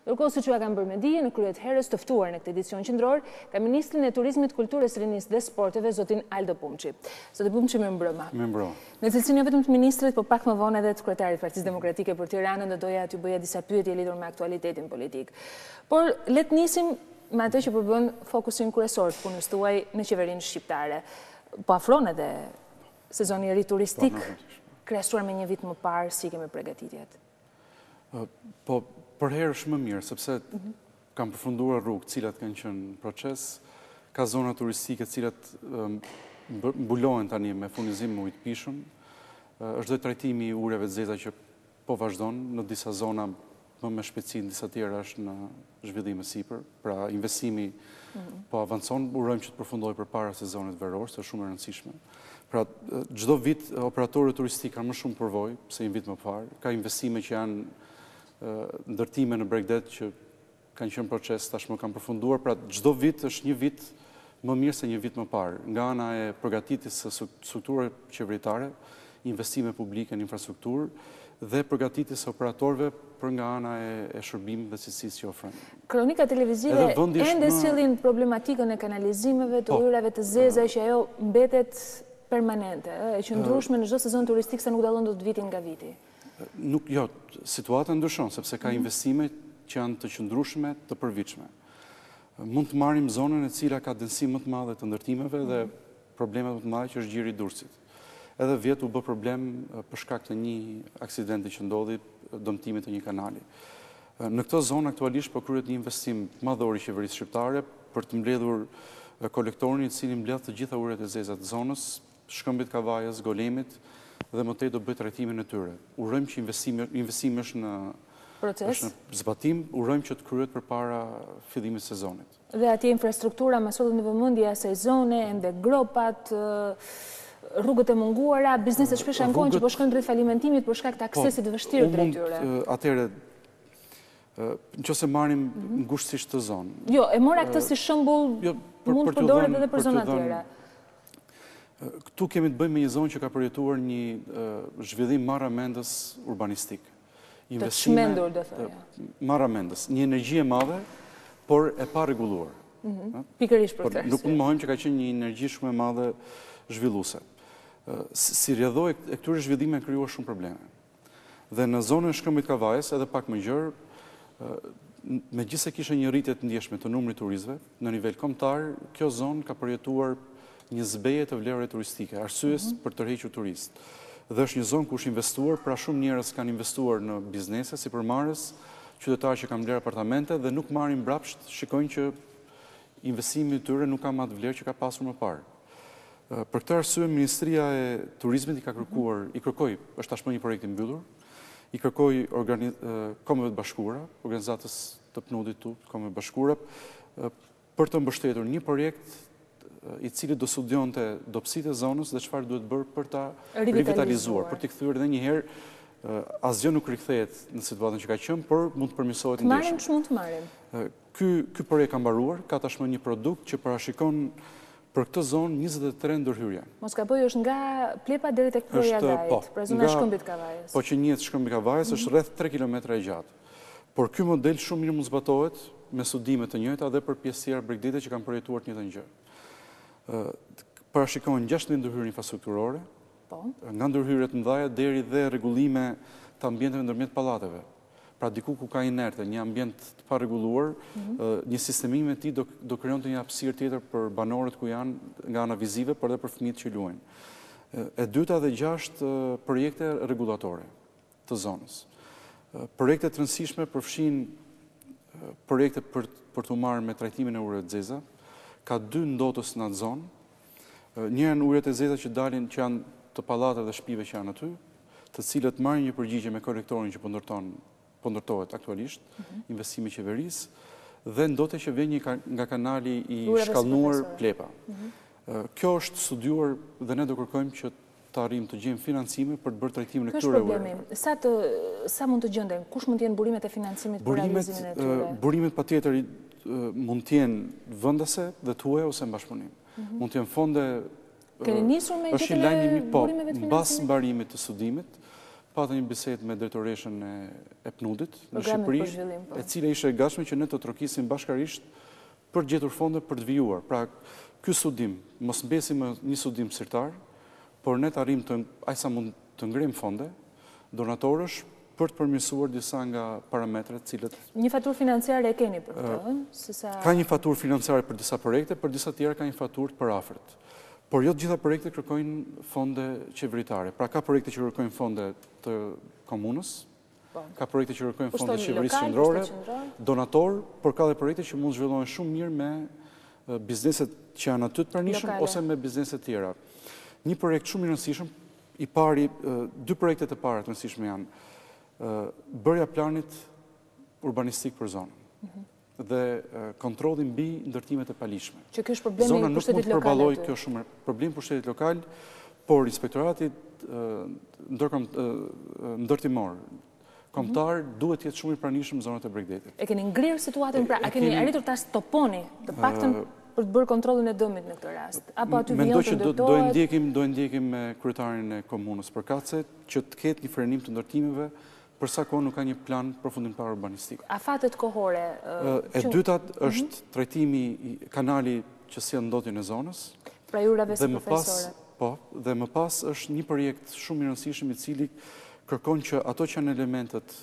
Ndërkohë, siç ju kam bërë me dije, në krye të herës të ftuar në këtë edicion qendror, ka ministrin e Turizmit, Kulturës, Rinisë dhe Sporteve, zotin ALDO BUMCI. Zoti BUMCI, mirëmbrëma. Mirëmbrëma. Në cilësinë jo vetëm të ministrit, por pak më vonë edhe të kryetarit të Partisë Demokratike për Tiranën, do doja t'ju bëja disa pyetje lidhur me aktualitetin politik. Por le të nisim me atë që përbën fokusin kryesor të punës tuaj në qeverinë shqiptare. Po afron edhe sezoni i ri turistik, krahasuar me një vit më parë, si kemi përgatitjet? Po, për herë është më mirë, sepse kam përfunduar rrugë cilat kanë qenë proces, ka zona turistike cilat mbulohen tani me furnizim me ujë të pishëm, është dhe trajtimi i ureve të zeza që po vazhdon në disa zona më me shpejtësi, në disa tjera është në zhvillim e sipër, pra investimi po avancon, urojmë që të përfundojë përpara sezonit veror, është shumë e rëndësishme. Pra, çdo vit operatorët turistik kanë më shumë përvojë se një vit më parë, ka investime që janë ndërtime në Bregdet që kanë qenë proces tashmë kanë përfunduar, pra çdo vit është një vit më mirë se një vit më parë. Nga ana e përgatitjes së strukturave qeveritare, investime publike në infrastrukturë dhe përgatitjes së operatorëve për nga ana e shërbimit dhe cilësisë që ofrojnë. Kronika televizive ende sjellin problematikën e kanalizimeve të ujrave të zeza që ajo mbetet permanente, e qëndrueshme në çdo sezon turistik sa nuk dallon dot vitin nga viti. Nuk, jo, situata ndryshon, sepse ka investime që janë të qëndrueshme, të përvitshme. Mund të marrim zonën e cila ka densim më të madhe të ndërtimeve dhe problemet më të madhe që është gjiri i Durrësit. Edhe vjet u bë problem për shkak të një aksidenti që ndodhi, dëmtimit të një kanali. Në këtë zonë aktualisht po kryhet një investim madhor i qeverisë shqiptare për të mbledhur kolektorin i cili mbledh të gjitha uret e zeza të zonës, shkëmbit Kavajës, Golemit, dhe më tej do bëj trajtimin e tyre. Urojmë që investimi është në zbatim, urojmë që të kryhet përpara fillimit të sezonit. Dhe atje infrastruktura më sollet në vëmendje asaj zone, ende gropat, rrugët e munguara, bizneset shpesh ankohen që po shkojnë drejt falimentimit për shkak të aksesit të vështirë drejt tyre. Atëherë, nëse marrim ngushtësisht të zonë. Jo, e mora këtë si shembull, mund të përdoret edhe për zona tjera. Këtu kemi të bëjmë me një zonë që ka përjetuar një zhvillim marramendës urbanistik. Të çmendur, do thoya. Marramendës, një energji e madhe, por e pa rregulluar. Pikërisht për këtë. Nuk mund mohojmë që ka qenë një energji shumë e madhe zhvilluese. Si rrjedhoi e këtyre zhvillimeve krijuar shumë probleme. Dhe në zonën e Shkëmbit Kavajës, edhe pak më gjerë, megjithëse kishte një rritje të ndjeshme të numrit turistëve në nivel kombëtar, kjo zonë ka përjetuar një zbeje të vlerave turistike, arsyes për tërhequr turist. Dhe është një zonë ku është investuar, pra shumë njerëz kanë investuar në biznese, sipërmarrës, qytetarë që kanë bler apartamente dhe nuk marrin mbrapsht, shikojnë që investimi i tyre nuk ka më atë vlerë që ka pasur më parë. Për këtë arsye, Ministria e Turizmit i kërkoi, është tashmë një projekt i mbyllur, i kërkoi Kombeve të Bashkuara, organizatës të PNUD-it të Kombeve të Bashkuara, për të mbështetur një projekt i cili do studionte dobësitë e zonës dhe çfarë duhet bërë për ta rivitalizuar, për t'i kthyer edhe një herë asgjë nuk rikthehet në situatën që ka qenë, por mund të përmirësohet ndeshja. Marrim ç'mund të marrim. Ky projekt ka mbaruar, ka tashmë një produkt që parashikon për këtë zonë 23 ndërhyrje. Mos gaboj, është nga Plepa deri tek Kroja e Gajit, pra zona e Shkëmbit Kavajës. Po që njihet Shkëmbi Kavajës është rreth 3 kilometra e gjatë. Por ky model shumë mirë mund zbatohet me studime të njëjta edhe për pjesë tjera Bregdete që kanë projektuar të njëjtën gjë. Parashikohen 16 ndërhyrje infrastrukturore, nga ndërhyrjet mëdha deri dhe rregullime të ambienteve ndërmjet pallateve. Pra diku ku ka inerte, një ambient të parregulluar, një sistemim e tij do krijonte një hapësirë tjetër për banorët ku janë nga ana vizive, por edhe për fëmijët që luajnë. E dyta dhe 6 projekte rregullatore të zonës. Projekte të rëndësishme përfshin projekte për të marrë me trajtimin e ureve të zeza. Ka 2 ndotës në atë zonë. Një janë uret e zeza që dalin, që janë të pallateve dhe shtëpive që janë aty, të cilët marrin një përgjigje me kolektorin që po ndërtohet aktualisht, investimi i qeverisë, dhe ndotja që vjen nga kanali i shkallnuar Plepa. Kjo është studiuar dhe ne do kërkojmë që të arrijmë të gjejmë financime për të bërë trajtimin e këtyre ureve. Sa mund të gjenden? Kush mund të jenë burimet e financimit për realizimin e tyre? Burimet patjetër mund të jenë vendase dhe tuaja ose në bashkëpunim. Mund të jenë fonde. Keni nisur me gjetjen e burimeve të financimit? Mbas mbarimit të studimit, patëm një bisedë me drejtoreshën e PNUD-it në Programit për Shqipëri, zhvillim, po. e cila ishte e gatshme që ne të trokisim bashkarisht për gjetur fonde për të vijuar. Pra, ky studim, mos mbesim një studim sirtar, por ne të arrim aq sa mund të ngrem fonde, donatorësh, për të përmirësuar disa nga parametrat cilët... Një faturë financiare e keni për këtë? Ka një faturë financiare për disa projekte, për disa tjera ka një faturë për afërt. Por jo të gjitha projekte kërkojnë fonde qeveritare. Pra ka projekte që kërkojnë fonde të komunës, ka projekte që kërkojnë fonde të qeverisë qendrore, donator, por ka dhe projekte që mund zhvillohen shumë mirë me bizneset që janë aty të pranishëm ose me bizneset tjera. Një projekt shumë i rëndësishëm, i pari, dy projektet e para të rëndësishme janë bërja planit urbanistik për zonën dhe kontrolli mbi ndërtimet e palishme. Që kjo është problemi i pushtetit lokal. Zona nuk mund të përballojë, kjo është shumë problem pushtetit lokal, por inspektorati ndërtimor kombëtar duhet të jetë shumë i pranishëm në zonat e Bregdetit. E keni ngrirë situatën pra, a keni arritur ta stoponi të paktën për të bërë kontrollin e dëmit në këtë rast? Apo aty vjen të ndërtohet? Mendoj që do ndjekim me kryetarin e komunës përkatëse që të ketë një frenim të ndërtimeve, për sa kohë nuk ka një plan përfundimtar urbanistik. Afatet kohore? E dytat është trajtimi kanali që sjell ndotjen e zonës. Pra jurave si profesore. Po, dhe më pas është një projekt shumë i rëndësishëm i cili kërkon që ato që janë elementet,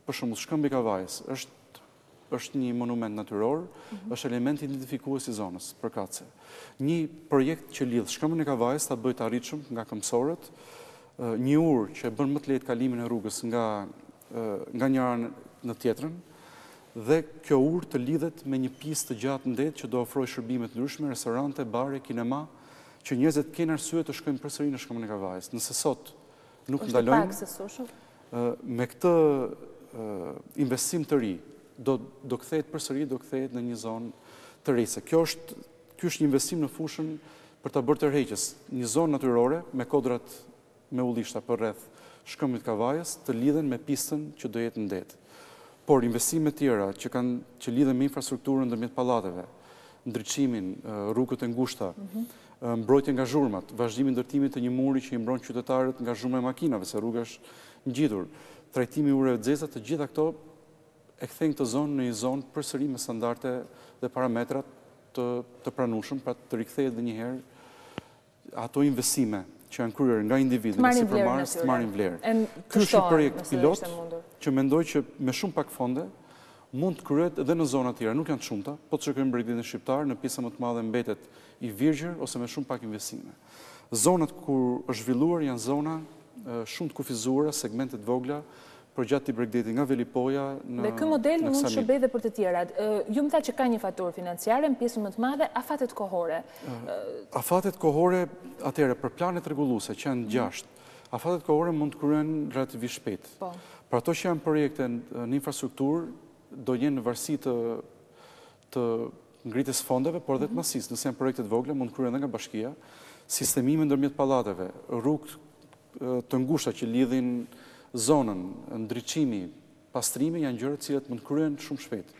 për shembull Shkëmbi Kavajës, është një monument natyror, është element identifikues i zonës përkatëse. Një projekt që lidh Shkëmbin e Kavajës ta bëjë të arritshëm nga këmbësorët, një urë që bën më të lehtë kalimin e rrugës nga një anë në tjetrën, dhe kjo urë të lidhet me një pistë të gjatë ndet që do ofrojë shërbime të ndryshme, restorante, bare, kinema, që njerëzit kanë arsye të shkojnë përsëri në Shkëmbin e Kavajës. Nëse sot nuk ndalojnë, me këtë investim të ri, do kthehet përsëri, do kthehet në një zonë të rrise. Ky është një investim në fushën për ta bërë tërheqjes, një zonë natyrore me kodrat me ullishta për rreth Shkëmbit Kavajës të lidhen me pistën që do jetë në det. Por investimet tjera që lidhen me infrastrukturën ndërmjet pallateve, ndriçimin, rrugët e ngushta, mbrojtje nga zhurmat, vazhdimi i ndërtimit të një muri që i mbron qytetarët nga zhurma e makinave, se rruga është ngjitur, trajtimi i urave të zeza, të gjitha këto e kthejnë këtë zonë në një zonë përsëri me standarde dhe parametrat të pranueshëm, pra të rikthehet edhe një herë ato investime që janë kryer nga individët si përmarrës të marrin vlerë. Ky është një projekt pilot që mendoj që me shumë pak fonde mund të kryhet edhe në zona tjera, nuk janë të shumta, po të shkojmë Bregdetin shqiptar, në pjesën më të madhe mbetet i virgjër ose me shumë pak investime. Zonat kur është zhvilluar janë zona shumë të kufizuara, segmentet vogla, përgjatë i Bregdetit nga Velipoja në Dhe ky model mund të shërbejë edhe për të tjerat. Ju më tha që ka një faturë financiare, në pjesën më të madhe, afatet kohore. Afatet kohore, atëherë për planet rregulluese që janë 6, afatet kohore mund të kryhen relativisht shpejt. Për ato që janë projekte në infrastrukturë, do jenë në varësi të ngritjes fondeve, por edhe të masisë. Nëse janë projekte të vogla, mund të kryhen edhe nga bashkia, sistemime ndërmjet pallateve, rrugë të ngushta që lidhin zonën, ndriçimi, pastrimi janë gjëra të cilat mund të kryhen shumë shpejt.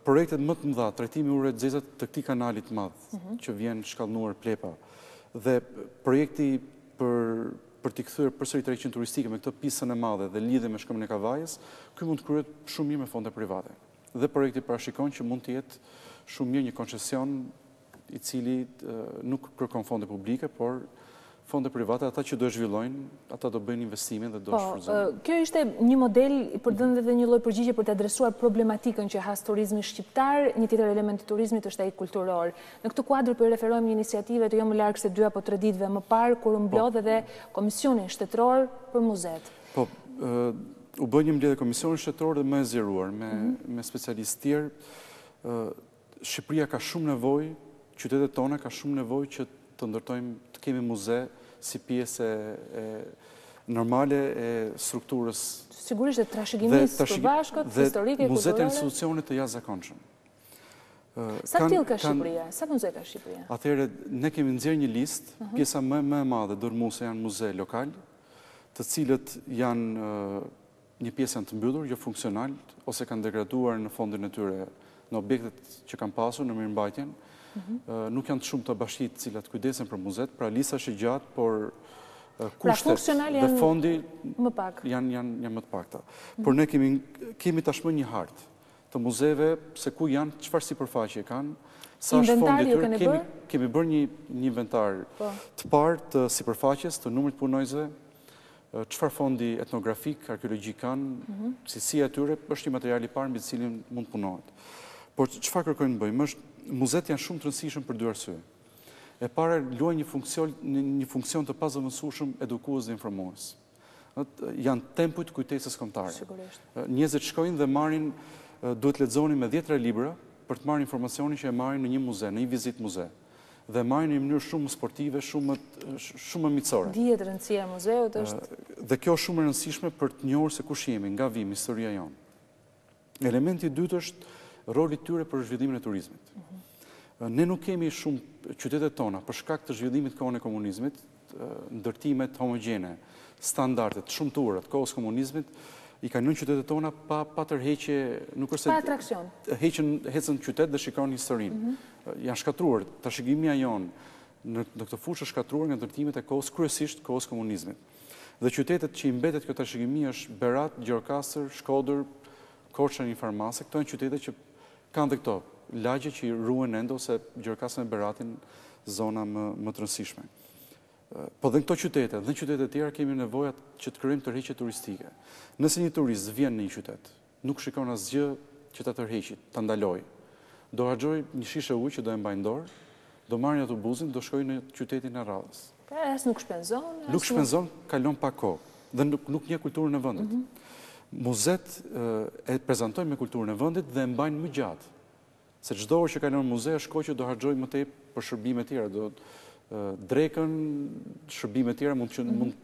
Projektet më të mëdha, trajtimi i urave të zeza të këtij kanali të madh që vjen shkallënuar Plepa dhe projekti për t'i kthyer përsëri tërheqjen turistike me këtë pistën e madhe dhe lidhje me Shkëmbin e Kavajës, ky mund të kryhet shumë mirë me fonde private. Dhe projekti parashikon që mund të jetë shumë mirë një koncesion i cili nuk kërkon fonde publike, por fonde private, ata që do zhvillojnë, ata do bëjnë investime dhe do shfrytëzojnë. Kjo ishte një model për dhënë edhe një lloj përgjigje për të adresuar problematikën që has turizmi shqiptar, një tjetër element i turizmit është ai kulturor. Në këtë kuadër po i referohem një iniciative të jo më larg se 2 apo 3 ditëve më parë kur u mblodh edhe Komisioni Shtetëror për Muzet. Po, u bë një mbledhje komisioni shtetëror dhe më e zgjeruar me specialistë tjerë. Shqipëria ka shumë nevojë, qytetet tona ka shumë nevojë që të ndërtojmë, të kemi muze si pjesë normale e strukturës. Sigurisht dhe trashëgimisë përbashkët, historike, kulturore. Dhe muzet e institucionet të jashtëzakonshëm. Sa tillë ka Shqipëria? Sa muze ka Shqipëria? Atëherë, ne kemi nxjerrë një listë, pjesa më e madhe dërmuese janë muze lokal, të cilët janë një pjesë janë të mbyllur, jo funksional, ose kanë degraduar në fondin e tyre në objektet që kanë pasur në mirëmbajtjen. Nuk janë të shumë të bashkitë cilat kujdesen për muzet, pra lista është e gjatë, por kushtet dhe fondi më pak. Janë më të pakta. Por ne kemi tashmë një hartë të muzeve, se ku janë, çfarë sipërfaqe kanë, sa është fondi i tyre. Kemi bërë një inventar të parë të sipërfaqes, të numrit punojësve, çfarë fondi etnografik, arkeologjik kanë, cilësia e tyre është një material i parë mbi të cilin mund të punohet. Por çfarë kërkojmë të bëjmë? Muzet janë shumë të rëndësishëm për dy arsye. E para, luajnë një funksion të pazëvendësueshëm edukues dhe informues. Janë tempujt kujtesës kombëtare. Njerëzit shkojnë dhe marrin, duhet lexonin me 10 libra për të marrë informacionin që e marrin në një muze, në një vizitë muze. Dhe marrin në një mënyrë shumë sportive, shumë më miqësore. Dihet rëndësia e muzeut është. Dhe kjo është shumë e rëndësishme për të njohur se kush jemi, nga vim, historia jonë. Elementi i dytë është roli i tyre për zhvillimin e turizmit. Ne nuk kemi shumë qytetet tona për shkak të zhvillimit kohën e komunizmit, ndërtimet homogjene, standardet, shumëtura të kohës komunizmit, i kanë në qytetet tona pa tërheqje, nuk është pa atraksion. Hecën qytet dhe shikon historinë. Janë shkatruar, trashëgimia jonë në këtë fushë shkatruar nga ndërtimet e kohës, kryesisht kohës komunizmit. Dhe qytetet që i mbetet kjo trashëgimi është Berat, Gjirokastër, Shkodër, Korça një farmase, këto janë qytetet që kanë dhe këto lagje që i ruhen ende ose Gjirokastër me Beratin zona më të rëndësishme. Po dhe në këto qytete, dhe në qytetet tjera kemi nevojat që të krijojmë tërheqje turistike. Nëse një turist vjen në një qytet, nuk shikon asgjë që ta tërheqë, ta ndalojë. Do harxoj një shishe ujë që do e mbajë në dorë, do marrë një autobusin, do shkojë në qytetin e radhës. As nuk shpenzon. Nuk shpenzon, kalon pak kohë dhe nuk njeh kulturën e vendit. Muzet e prezantojnë me kulturën e vendit dhe e mbajnë më gjatë. Se çdo orë që kalon në muze është kohë që do harxoj më tepër për shërbime të tjera, drekën, shërbime tjera mund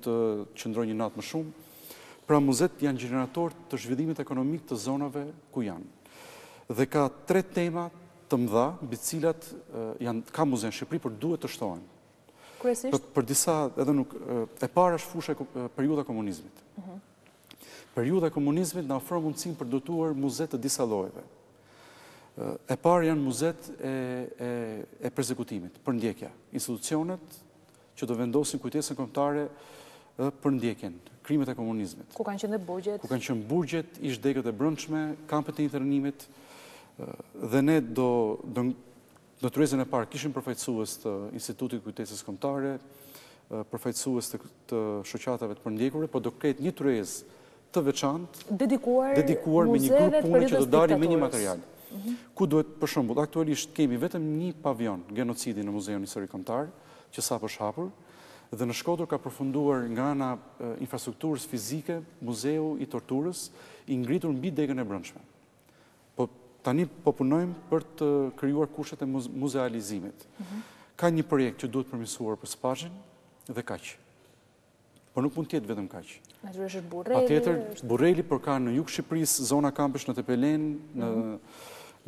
të qëndrojë një natë më shumë. Pra muzet janë gjenerator të zhvillimit ekonomik të zonave ku janë. Dhe ka 3 tema të mëdha, mbi të cilat ka muze në Shqipëri, por duhet të shtohen. Kryesisht? Për disa, edhe nuk, e para është fusha periudha komunizmit. Periudha komunizmit na ofron mundësinë për dotuar muze të disa llojeve. E parë janë muzet e përzekutimit, për ndjekja. Institucionet që do vendosin kujtesën kombëtare për ndjekjen, krimet e komunizmit. Ku kanë qenë burgjet? Ku kanë qenë burgjet, ish-degët e brendshme, kampet e internimit, dhe ne në tërezën e parë kishim përfaqësues të Institutit Kujtesës Kombëtare, përfaqësues të shoqatave të përndjekurve, po do ketë një tërezë të veçantë, dedikuar me një grup pune që do dalë me një material. Ku duhet, për shembull, aktualisht kemi vetëm një pavion genocidi në Muzeun Historik Kombëtar, që sapo është hapur, dhe në Shkodër ka përfunduar nga ana infrastrukturës fizike Muzeu i Torturës, i ngritur mbi degën e brendshme. Po tani po punojmë për të krijuar kushtet e muzealizimit. Ka një projekt që duhet përmirësuar për Spaçin dhe kaq. Por nuk mund të jetë vetëm kaq. Natyrisht është Burreli. Patjetër, Burreli, por ka në jug Shqipërisë zona kampesh në Tepelen,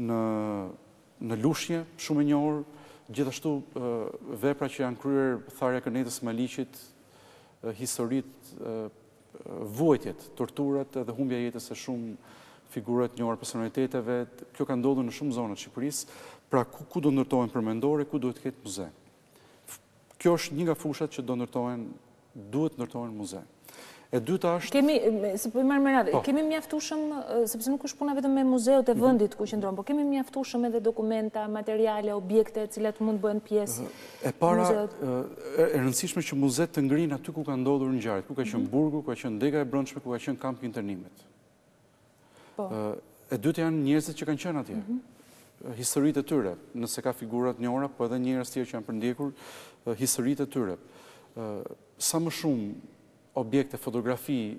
në Lushnjë, shumë e njohur, gjithashtu vepra që janë kryer, tharja Kënetës Maliqit, historitë, vuajtjet, torturat dhe humbja e jetës së shumë figura të njohura personaliteteve. Kjo ka ndodhur në shumë zona të Shqipërisë, pra ku do ndërtohen përmendore, ku duhet të ketë muze. Kjo është një nga fushat që duhet ndërtohen muze. E dyta është... Kemi mjaftueshëm, sepse nuk është puna vetëm me muzeut e vendit ku qëndron, por kemi mjaftueshëm edhe dokumenta, materiale, objekte, të cilat mund bëhen pjesë. E para, e rëndësishme që muzet të ngrihen aty ku ka ndodhur ngjarjet, ku ka qenë burgu, ku ka qenë dega e brendshme, ku ka qenë kampi i internimit. E dyta janë njerëzit që kanë qenë atje. Historitë e tyre, nëse ka figura të njohura, po edhe njerëz tjerë që janë përndjekur, historitë e tyre. Sa më shumë objekte, fotografi,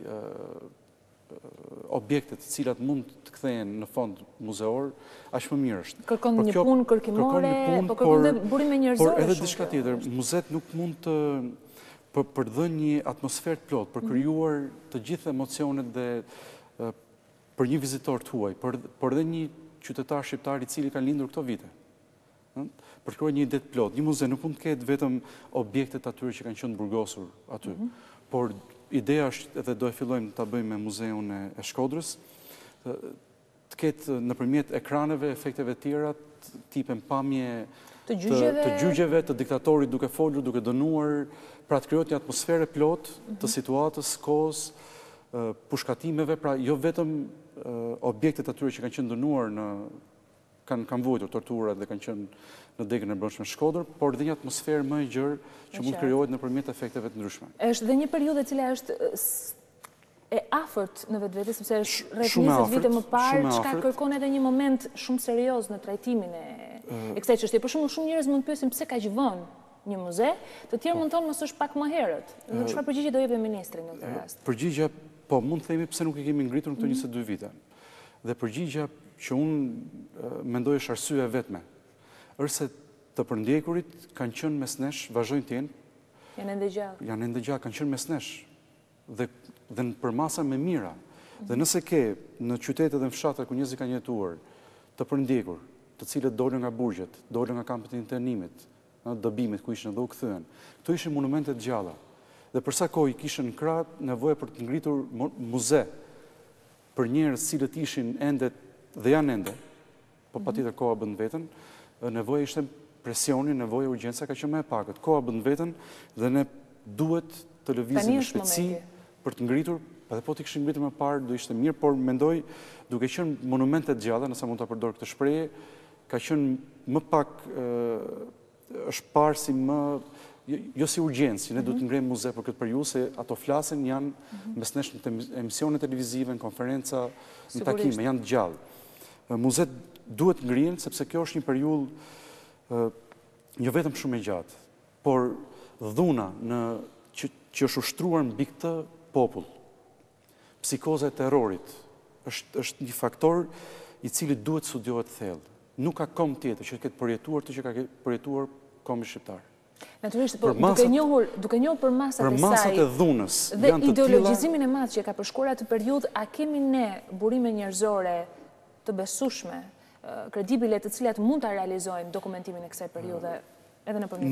objekte të cilat mund të kthehen në fond muzeor, aq më mirë është. Kërkon një punë kërkimore, po kërkon dhe burime njerëzore. Por edhe diçka tjetër, muzet nuk mund të përdhënë një atmosferë të plotë, për krijuar të gjithë emocionet dhe për një vizitor të huaj, por edhe një qytetar shqiptar i cili ka lindur këto vite. Për krijuar një ide të plotë. Një muze nuk mund të ketë vetëm objektet atyre që kanë qenë burgosur aty. Por ideja është, edhe do e fillojmë ta bëjmë me Muzeun e Shkodrës, të ketë nëpërmjet ekraneve, efekteve tjera, tipen pamje Të gjyqeve, të diktatorit duke folur, duke dënuar, pra të krijohet një atmosferë plot të situatës, kohës, pushkatimeve, pra jo vetëm objektet atyre që kanë qenë dënuar kanë vujtur torturat dhe kanë qenë në degën e brendshme Shkodër, por dhe një atmosferë më e gjerë që mund krijohet nëpërmjet efekteve të ndryshme. Është dhe një periudhë e cila është e afërt në vetvete, sepse është rreth 20 vite më parë, çka kërkon edhe një moment shumë serioz në trajtimin e kësaj çështje. Për shembull, shumë njerëz mund të pyesin pse kaq vonë një muze, të tjerë mund thonë mos është pak më herët. Në çfarë përgjigje do jepë ministri në këtë rast? Përgjigja, po mund të themi pse nuk e kemi ngritur në këto 22 vite. Dhe përgjigja që unë mendoj është arsyeja vetme, është se të përndjekurit kanë qenë mes nesh, vazhdojnë të jenë. Janë ende gjallë. Janë ende gjallë, kanë qenë mes nesh. Dhe në përmasa me mira. Dhe nëse ke në qytetet dhe në fshatra ku njerëzit kanë jetuar të përndjekur, të cilët dolën nga burgjet, dolën nga kampet e internimit, dëbimit ku ishin dhe u kthyen. Këto ishin monumente të gjalla. Dhe për sa kohë i kishën krah nevojë për të ngritur muze për njerëz cilët ishin ende dhe janë ende, po patjetër koha bën veten, nevoja ishte presioni, nevoja urgjenca ka qenë më e pakët. Koha bën veten dhe ne duhet të lëvizim me shpejtësi për të ngritur, edhe po të kishin ngritur më parë do ishte mirë, por mendoj duke qenë monumente të gjalla, nëse mund ta përdor këtë shprehje, ka qenë më pak është parë si më jo si urgjencë, ne duhet të ngrejmë muze për këtë periudhë se ato flasin janë mes nesh në emisione televizive, në konferenca, në takime, janë të gjallë. Muzet duhet ngrihen sepse kjo është një periudhë jo vetëm shumë e gjatë, por dhuna që është ushtruar mbi këtë popull. Psikoza e terrorit është një faktor i cili duhet studiohet thellë. Nuk ka kom tjetër që këtë përjetuar të që ka përjetuar komi shqiptar. Natyrisht, duke njohur për masat e saj, për masat e dhunës, dhe ideologjizimin e madh që ka përshkruar atë periudhë, a kemi ne burime njerëzore të besueshme, kredibile, të cilat mund ta realizojnë dokumentimin e kësaj periudhe edhe nëpërmjet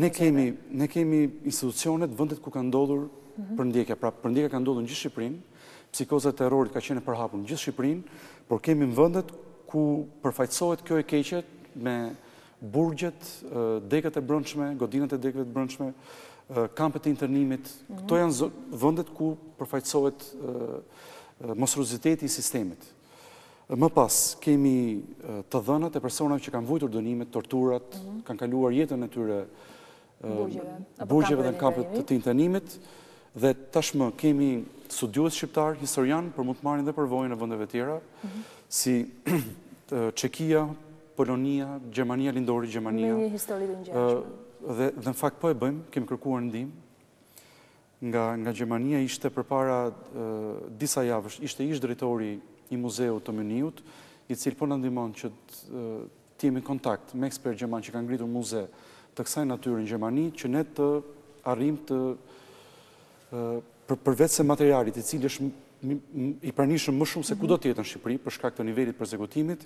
Ne kemi institucionet, vendet ku ka ndodhur përndjekja. Pra, përndjekja ka ndodhur në gjithë Shqipërinë, psikoza e terrorit ka qenë e përhapur në gjithë Shqipërinë, por kemi vendet ku përfaqësohet kjo e keqe me burgjet, degët e brendshme, godinat e degëve të brendshme, kampet e internimit. Këto janë vendet ku përfaqësohet mostruoziteti i sistemit. Më pas, kemi të dhënat e personave që kanë vujtur dënimet, torturat, kanë kaluar jetën e tyre burgjeve dhe në kampet të internimit, dhe tashmë kemi studiues shqiptar, historian, për mund të marrin dhe përvojën e vendeve tjera, si Çekia, Polonia, Gjermania, lindori Gjermania. Me një histori të ngjashme. Dhe në fakt po e bëjmë, kemi kërkuar ndihmë nga Gjermania. Ishte përpara disa javësh, ishte ish drejtori i muzeut të Muniut, i cili po na ndihmon që të jemi në kontakt me ekspert gjerman që kanë ngritur muze të kësaj natyre në Gjermani, që ne të arrijmë të përveç se materialit i cili është i pranishëm më shumë se kudo tjetër në Shqipëri për shkak të nivelit përsekutimin,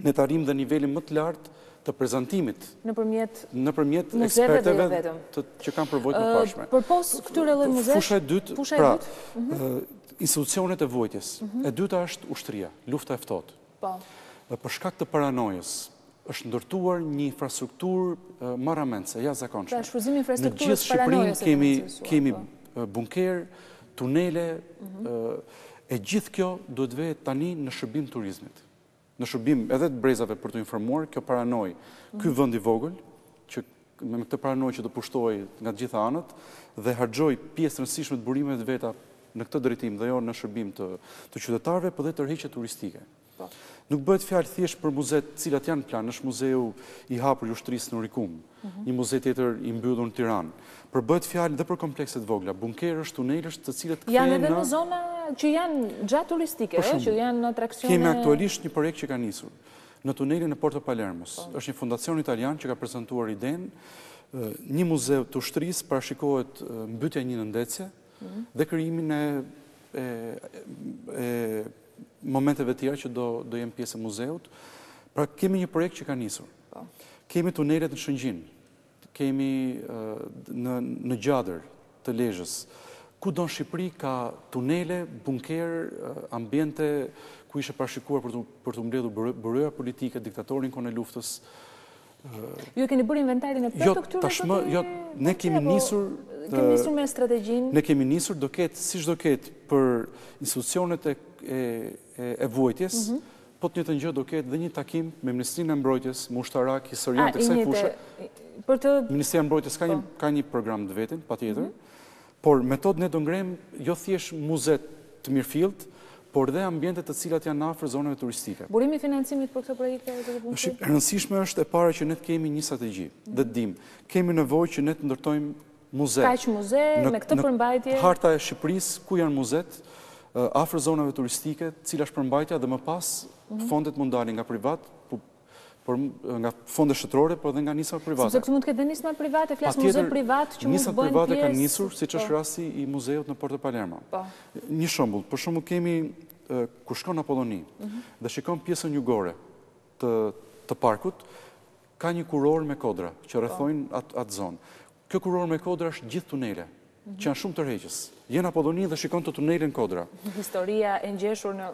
ne të arrijmë dhe nivelin më të lartë të prezantimit nëpërmjet ekspertëve që kanë përvojë të pashme. Përpos këtyre lloj muzesh, fusha e dytë, pra, institucionet e vojtjes. E dyta është ushtria, lufta e ftohtë. Po. Për shkak të paranojës është ndërtuar një infrastrukturë marramendse, jashtëzakonshme. Pra, shfrytëzimi i Në gjithë infrastrukturës paranojës. Shqipërinë kemi bunker, tunele, e gjithë kjo duhet vetë tani në shërbim turizmit. Në shërbim edhe të brezave për të informuar, kjo paranoj, ky vend i vogël, që me këtë paranoj që të pushtoj nga të gjitha anët, dhe harxoj pjesë të rëndësishme të burimeve të veta në këtë drejtim dhe jo në shërbim të qytetarëve, por dhe tërheqje turistike. Nuk bëhet fjalë thjesht për muzet cilat janë në plan, është muzeu i hapur i ushtrisë në Rikum, një muze tjetër i mbyllur në Tiranë. Por bëhet fjalë dhe për komplekset vogla, bunkerësh, tunelësh, të cilët janë edhe në zona që janë gjatë turistike, që janë atraksione. Kemi aktualisht një projekt që ka nisur në tunelin e Porto Palermos. Është një fondacion italian që ka prezantuar idenë, një muzeu të ushtrisë, parashikohet mbytyja e një nëndecie dhe krijimin e momenteve tjera që do jenë pjesë e muzeut. Pra kemi një projekt që ka nisur. Kemi tunelet në Shëngjin, kemi në Gjadër të Lezhës. Kudo në Shqipëri ka tunele, bunker, ambiente ku ishe parashikuar për të mbledhur burëra politike, diktatorin kohën e luftës, Ju e keni bërë inventarin e plot të këtyre? Tashmë, ne kemi nisur... Kemi nisur me strategjinë? Ne kemi nisur, do ketë, siç do ketë për institucionet e vuajtjes, po të njëjtën gjë do ketë dhe një takim me Ministrinë e Mbrojtjes, me ushtarak, historian të kësaj fushë. Ministria e Mbrojtjes ka një program të vetin, patjetër, por metodën e do ngrem jo thjesht muzet të mirëfillt, por dhe ambientet të cilat janë afër zonave turistike. Burimi i financimit për këtë projekt e BUMCI? E rëndësishme është e para që ne të kemi një strategji, dhe të dimë, kemi nevojë që ne të ndërtojmë muze. Kaq muze me këtë përmbajtje. Në harta e Shqipërisë, ku janë muzet, afër zonave turistike, cila është përmbajtja dhe më pas fondet mund dalin nga privat, nga fonde shtetërore, por dhe nga nisma private. Sepse mund të ketë nisma private, flas muze privat që mund të bëjnë pjesë. Nisma private kanë nisur, siç është rasti i muzeut në Porto Palermo. Një shembull, për shembull kemi kur shkon në Apolloni dhe shikon pjesën jugore të parkut, ka një kuror me kodra që rrethojnë atë zonë. Kjo kuror me kodra është gjithë tunele, që janë shumë tërheqës. Je në Apolloni dhe shikon të tunelin kodra. Historia e ngjeshur në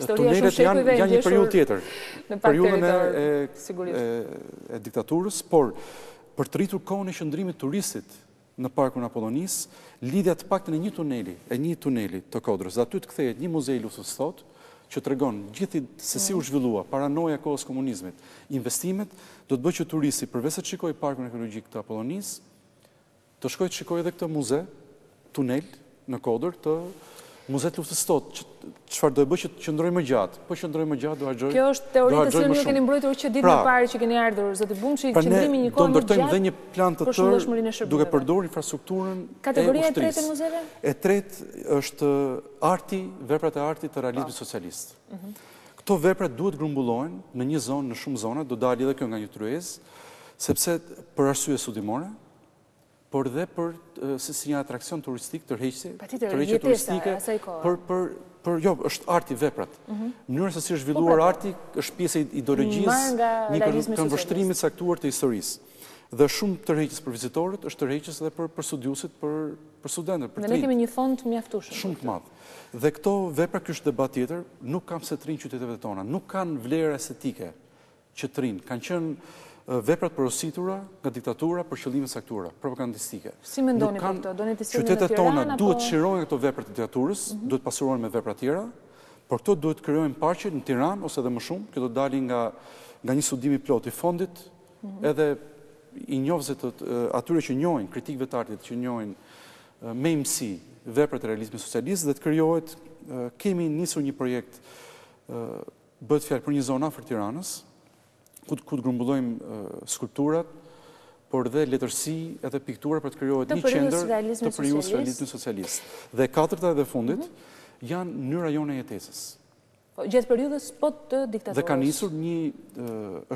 tunelet janë një periudhë tjetër, periudhën e diktaturës, por për të rritur kohën e qëndrimit turistit në parkun Apollonis, lidhja të paktën e një tuneli të kodrës, dhe aty të kthehet një muzej luftës së thotë, që tregon gjithë se si u zhvillua paranoja kohës komunizmit, investimet, do të bëjë që turisti përveç se të shikojë parkun ekologjik të Apollonis, të shkojë të shikojë edhe këtë muze, tunel në kodër të muzet luftës së thotë, çfarë do e bëjë që të qëndrojë më gjatë. Po qëndrojë më gjatë, do harxoj. Kjo është teoritë që ju keni mbrojtur që ditën e parë që keni ardhur, zoti BUMCI, qëndrimi një kohë më gjatë. Do ndërtojmë dhe një plan të tërë duke përdorur infrastrukturën e ushtrisë. Kategoria e tretë e muzeve? E tretë është arti, veprat e artit të realizmit socialist. Këto vepra duhet grumbullohen në një zonë, në shumë zona, do dalë edhe kjo nga një tryezë, sepse për arsye studimore, por dhe për si një atrakcion turistik tërheqëse turistike, jo, është arti, veprat. Mënyra se si është zhvilluar arti është pjesë e ideologjisë, një këndvështrimit saktuar të historisë. Dhe shumë tërheqës për vizitorët, është tërheqës edhe për studiusit, për studentët, për trinjt. Dhe ne kemi një fond mjaftueshëm. Shumë të madh. Dhe këto vepra, ky është debat tjetër, nuk kanë se të rinë qyteteve tona, nuk kanë vlerë estetike që të rinë, kanë qenë veprat porositura nga diktatura për qëllime saktuara, propagandistike. Si mendoni për këto? Doni të sillen në Qytetet Tiranë tona duhet çlirohen këto vepra të diktaturës, duhet pasurohen me vepra tjera, por këto duhet krijojnë paqe në Tiranë ose edhe më shumë, kjo do dali nga një studim i plot i fondit, edhe i njohësit atyre që njohin, kritikëve të artit që njohin me imësi veprat e realizmit socialist dhe të krijohet, kemi nisur një projekt, bëhet fjalë për një zonë afër Tiranës, ku të grumbullojmë skulpturat, por dhe letërsi edhe piktura për të krijohet një qendër të periudhës realizmit socialist. Dhe katërta dhe fundit janë mënyra jone e jetesës. Gjatë periudhës po të diktaturës. Dhe ka nisur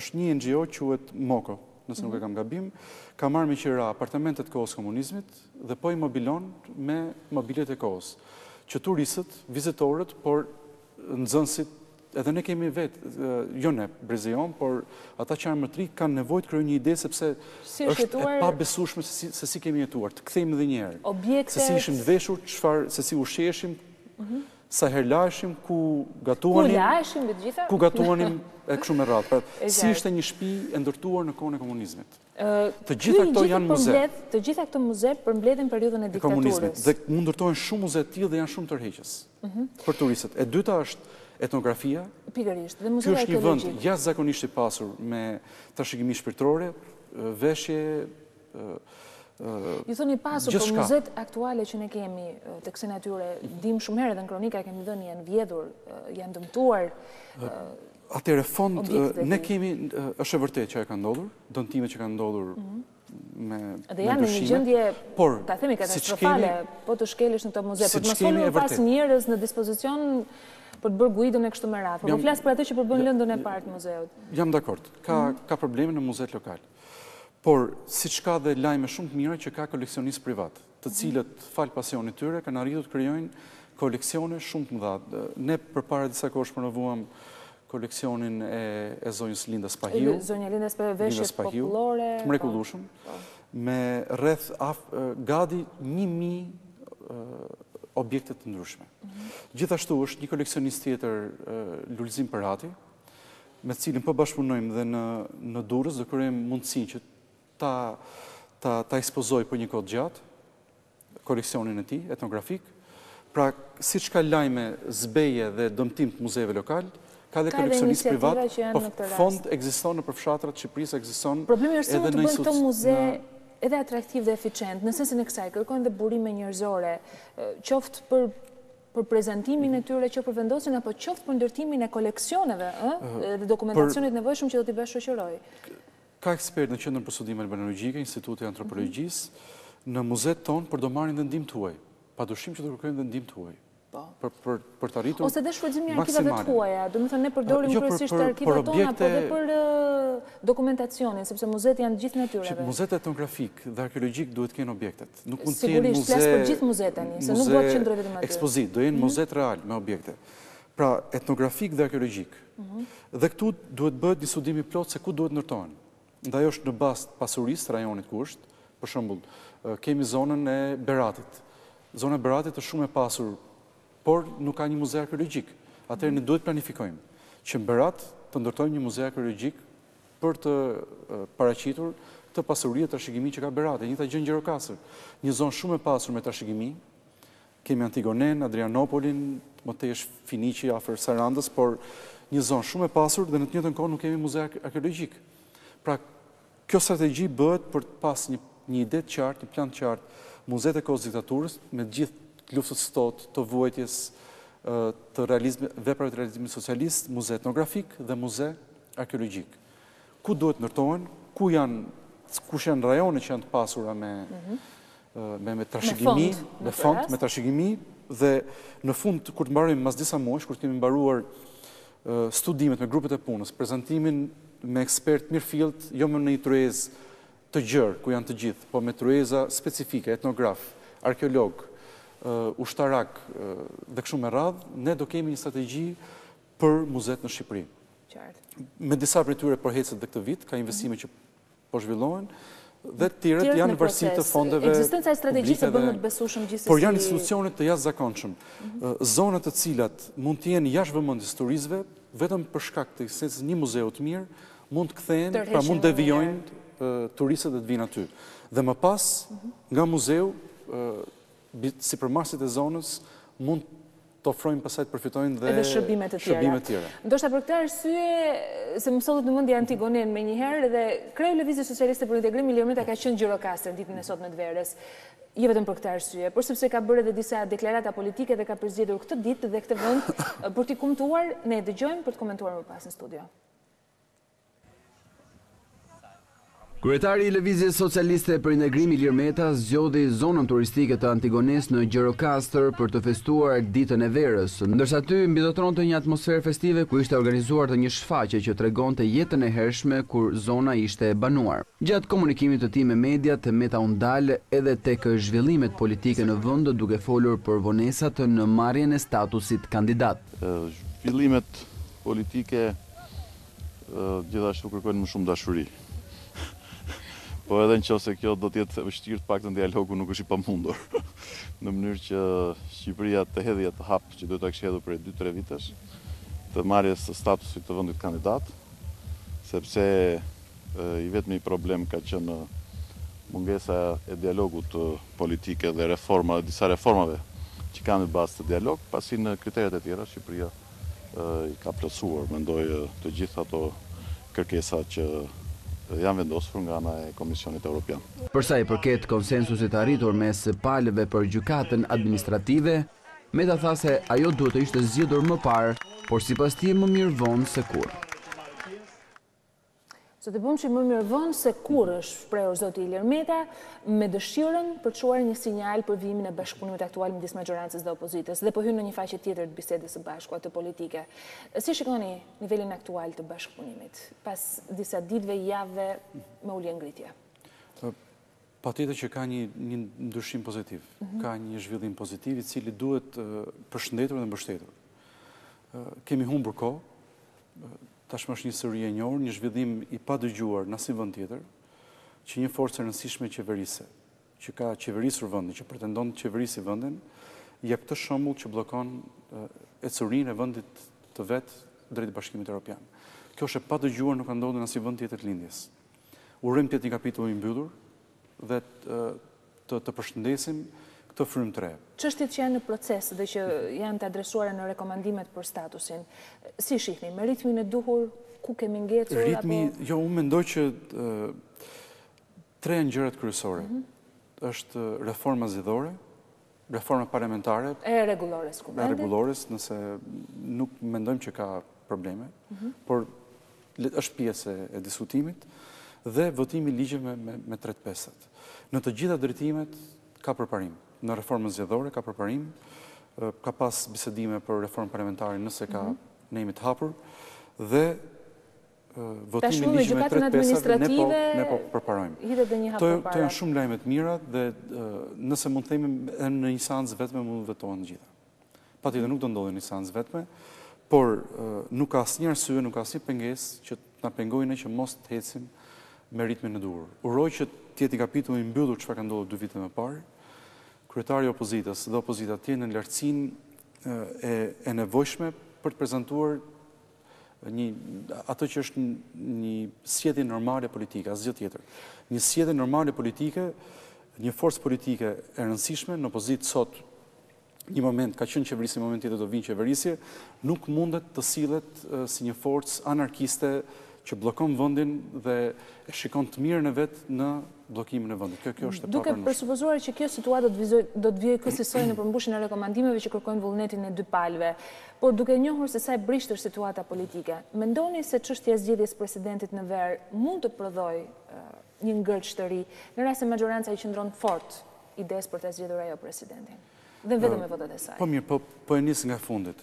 është një NGO quhet MOKO, nëse nuk e kam gabim, ka marrë me qira apartamentet kohës komunizmit dhe po i mobilon me mobilet e kohës, që turistët, vizitorët, por nxënësit, edhe ne kemi vetë, jo ne, Brezion, por ata që janë më të ri kanë nevojë të krijojnë një ide sepse është e pabesueshme se si kemi jetuar, të kthejmë edhe një herë. Se si ishim të veshur, se si ushqeheshim, sa herë lashim, ku gatuanim, ku gatuanim e kështu me radhë. Si ishte një shtëpi e ndërtuar në kohën e komunizmit. Të gjitha këto janë muze. Të gjitha këto muze përmbledhin periudhën e diktaturës. Dhe mund ndërtohen shumë muze të tillë dhe janë shumë tërheqës për turistët. E dyta është etnografia. Pikërisht, dhe Ky muzea është një vend arkeologjik. jashtëzakonisht i pasur me trashëgimi shpirtërore, veshje, Ju thoni pasur, por muzet aktuale që ne kemi të kësaj natyre, dim shumë herë dhe në kronika kemi dhënë, janë vjedhur, janë dëmtuar. Atëre fond, ne kemi, është e vërtet që e ka ndodhur, dëmtimet që kanë ndodhur me ndryshime. Dhe janë në një gjendje, ta themi katastrofale, po të shkelesh në këto muze, por të mos folur pas njerëz në dispozicion për të bërë guidën e kështu me radhë. Po flas për atë që po bën lëndën e parë të muzeut. Jam dakord. Ka probleme në muzet lokal. Por siç ka dhe lajme shumë të mira që ka koleksionistë privat, të cilët fal pasionit tyre kanë arritur të krijojnë koleksione shumë të mëdha. Ne përpara disa kohësh promovuam koleksionin e zonjës Linda Spahiu. Zonja Linda Spahiu, veshjet popullore. Të mrekullueshëm, me rreth gati 1000 objekte të ndryshme. Gjithashtu është një koleksionist tjetër, Lulzim Përhati, me cilin po bashkëpunojmë dhe në Durrës, do kërkojmë mundësi që ta ekspozoj për një kohë gjatë koleksionin e tij etnografik. Pra, siç ka lajme zbeje dhe dëmtim të muzeve lokal, ka dhe koleksionistë privat, po fond ekziston në përfshatrat të Shqipërisë, ekziston problemi është edhe të në bëjnë këto muze edhe atraktiv dhe eficient, në sensin e kësaj, kërkojnë dhe burime njerëzore, qoftë për prezentimin e tyre, që për vendosin, apo qoftë për ndërtimin e koleksioneve, dhe dokumentacionit nevojshëm që do t'i bësh shoqëroj. Ka ekspert në Qendrën për Studime Albanologjike, Instituti i Antropologjisë, në muzet tonë për do marrin dhe ndim tuaj. Padyshim që do kërkojmë dhe ndim tuaj. Për të arritur ose dhe shfrytëzimi i arkivave të huaja, do të thënë ne përdorim kryesisht arkivat tona, po dhe për dokumentacionin, sepse muzet janë gjithë natyrave. Muzet etnografik dhe arkeologjik duhet të kenë objektet. Nuk mund të jenë sigurisht, flas për gjithë muzet tani, se nuk bëhet qendrë vetëm aty. Ekspozit, do jenë muzet real me objekte. Pra, etnografik dhe arkeologjik. Dhe këtu duhet bëhet një studim i plot se ku duhet ndërtohen. Ndaj është në bazë pasurisë rajonit ku është. Për shembull, kemi zonën e Beratit. Zona e Beratit është shumë e pasur, por nuk ka një muze arkeologjik. Atëherë ne duhet planifikojmë që në Berat të ndërtojmë një muze arkeologjik për të paraqitur të pasurinë të trashëgimi që ka Berati. Njëjta gjë në Gjirokastër. Një zonë shumë e pasur me trashëgimi. Kemi Antigonen, Adrianopolin, më tesh Finiqi afër Sarandës, por një zonë shumë e pasur dhe në të njëjtën kohë nuk kemi muze arkeologjik. Pra, kjo strategji bëhet për të pas një ide të qartë, një plan të qartë, muzet e kohës diktaturës me gjithë luftës së totë, të vuajtjes, të veprave të realizimit socialist, muze etnografik dhe muze arkeologjik. Ku duhet ndërtohen, kush janë rajonet që janë të pasura me trashëgimi, me fond, me trashëgimi, dhe në fund, kur të mbarojmë mas disa muajsh, kur të kemi mbaruar studimet me grupet e punës, prezantimin me ekspert mirëfillt, jo me një truezë të gjerë, ku janë të gjithë, po me trueza specifike, etnograf, arkeolog, ushtarak dhe kështu me radhë, ne do kemi një strategji për muzet në Shqipëri. Me disa prej tyre përhecet dhe këtë vit, ka investime që po zhvillohen, dhe të tjerët janë vërsi të fondeve ekzistenca e strategjisë bën më të besueshëm gjithsesi. Por janë institucionet të jashtëzakonshëm, zonat të cilat mund të jenë jashtë vëmendjes turistëve, vetëm për shkak të ekzistencës një muzeu të mirë, mund të kthehen, pra mund devijojnë turistët dhe të vinë aty. Dhe më pas, nga muzeu, sipërmarrësit e zonës mund të ofrojnë pastaj të përfitojnë dhe edhe shërbime të tjera. Ndoshta për këtë arsye, se më sollet në mendje Antigonen menjëherë dhe kreu Lëvizjes Socialiste për Integrim Ilir Meta ka qenë Gjirokastër ditën e sotme të verës. Jo vetëm për këtë arsye, por sepse ka bërë edhe disa deklarata politike dhe ka përzgjedhur këtë ditë dhe këtë vend për t'i komentuar, ne e dëgjojmë për të komentuar më pas në studio. Kryetari i Lëvizjes Socialiste për Integrim Ilir Meta zgjodhi zonën turistike të Antigones në Gjirokastër për të festuar ditën e verës, ndërsa aty mbizotronte një atmosferë festive ku ishte organizuar të një shfaqje që tregonte jetën e hershme kur zona ishte e banuar. Gjatë komunikimit të tij me mediat, Meta u ndal edhe tek zhvillimet politike në vend, duke folur për vonesat në marrjen e statusit kandidat. Zhvillimet politike gjithashtu kërkojnë më shumë dashuri. Po edhe nëse kjo do të jetë vështirë, të paktën dialogu nuk është i pamundur. Në mënyrë që Shqipëria të hedhë atë hap që duhet ta kishte hedhur për 2-3 vitesh, të marrjes së statusit të vendit kandidat, sepse i vetmi problem ka qenë mungesa e dialogut politike dhe disa reformave që kanë në bazë të dialog, pasi në kriteret e tjera Shqipëria i ka plotësuar, mendoj, të gjitha ato kërkesa që janë vendosur nga ana e Komisionit Evropian. Për sa i përket konsensusit arritur mes palëve për gjykatën administrative, Meta tha se ajo duhet të ishte zgjedhur më parë, por sipas tij më mirë vonë se kurrë. Zotë Bumci, më mirë vonë se kurrë është shprehur zoti Ilir Meta me dëshirën për të çuar një sinjal për vijimin e bashkëpunimit aktual midis majorancës dhe opozitës dhe po hyn në një faqe tjetër të bisedës së bashku atë politike. Si shikoni nivelin aktual të bashkëpunimit pas disa ditëve, javëve me ulje ngritje? Patjetër që ka një ndryshim pozitiv, ka një zhvillim pozitiv i cili duhet përshëndetur dhe mbështetur. Kemi humbur kohë, tashmë është një sëri e njohur, një zhvillim i padëgjuar në asnjë vend tjetër, që një forcë e rëndësishme qeverise, që ka qeverisur vendin, që pretendon të qeverisi vendin, jep këtë shembull që bllokon ecurinë e vendit të vet drejt Bashkimit Evropian. kjo është e padëgjuar, nuk ka ndodhur në asnjë vend tjetër të lindjes. Urojmë të jetë një kapitull i mbyllur dhe të përshëndesim këtë frymë të re. Çështjet që janë në proces dhe që janë të adresuara në rekomandimet për statusin, si shihni, me ritmin e duhur, ku kemi ngecur? Jo, unë mendoj që tre janë gjërat kryesore. Është reforma zgjedhore, reforma parlamentare. E rregullores, rregullores, nëse nuk mendojmë që ka probleme, por është pjesë e diskutimit, dhe votimi ligje me 3/5. Në të gjitha drejtimet ka përparim. Në reformën zgjedhore ka përparim, ka pas bisedime për reformën parlamentare nëse ka nejmi të hapur, dhe votimi ligje me 3/5 ne po përparojmë. To janë shumë lajme të mira dhe nëse mund të themi në një seancë vetme mund të vetohen të gjitha. Patjetër nuk do ndodhin në një seancë vetme, por nuk ka asnjë arsye, nuk ka asnjë pengesë që na pengojnë që mos të ecim me ritmin e duhur. Uroj që të jetë kapitulli i mbyllur çfarë ka ndodhur 2 vite më parë. Kryetari i opozitës dhe opozita të jenë në lartësinë e nevojshme për të prezantuar ato që është një sjellje normale politike, asgjë tjetër. Një sjellje normale politike, një forcë politike e rëndësishme në opozitë sot, një moment ka qenë qeverisje, në moment tjetër do vinë qeverisje, nuk mundet të sillet si një forcë anarkiste që blokon vendin dhe e shikon të mirën e vet në bllokimin e vendit. Kjo është e Duke presupozuar që kjo situatë do të vijë kësaj në përmbushjen e rekomandimeve që kërkojnë vullnetin e dy palëve, por duke njohur se sa e brishtër situata politike, mendoni se çështja e zgjedhjes presidentit në ver mund të prodhojë një ngërç të ri në rast se majoranca i qëndron fort idesë për të zgjedhur ajo presidentin? Dhe vetëm me votat e saj. Po mirë, po e nis nga fundit.